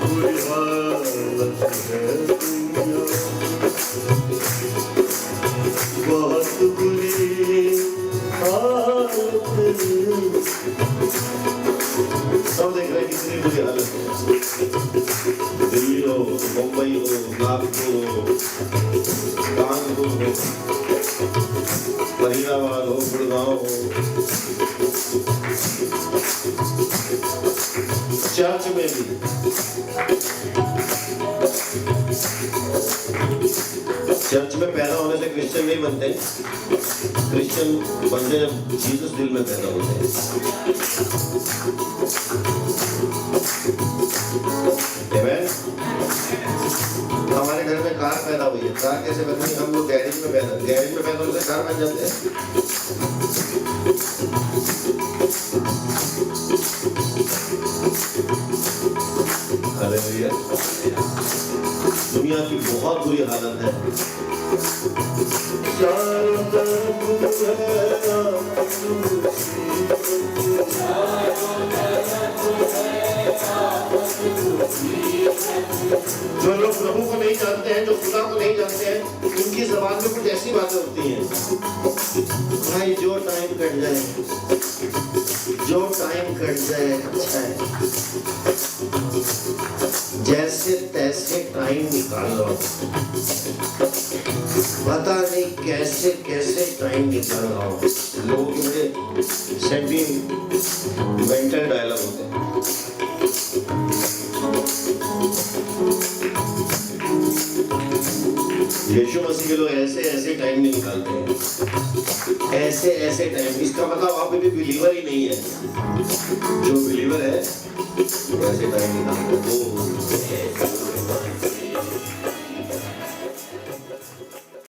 बुरी हालत है दुनिया, बहुत बुरी हालत है। सब देख रहे हैं कितनी बुरी हालत है। दिल्ली हो, मुंबई हो, नागपुर हो, कानपुर हो, फरीदाबाद हो, गुड़गांव हो, चर्च में भी चर्च में पैदा होने से क्रिश्चियन नहीं बनते, क्रिश्चियन बनते जब जीसस दिल में पैदा होते हैं। हमारे घर में कार पैदा हुई है, कार कैसे बनती है? हम लोग गैरेज में पैदा होने से कार बन जाते हैं। हालेलुया। दुनिया की बहुत बुरी हालत है। जो लोग प्रभु को नहीं जानते हैं, जो खुदा को नहीं जानते हैं, उनकी ज़बान में कुछ ऐसी बातें होती हैं, भाई जो टाइम कट जाए, जो टाइम कट जाए अच्छा है, जैसे तैसे टाइम निकाल लो। पता नहीं कैसे कैसे टाइम निकाल रहा हूँ। लोगों के बड़े सेंटिमेंटल डायलॉग होते हैं। यीशु मसीह के लोग ऐसे ऐसे टाइम नहीं निकालते हैं, ऐसे ऐसे टाइम। इसका मतलब आप भी बिलीवर ही नहीं है। जो बिलीवर है वो ऐसे टाइम निकालते हैं।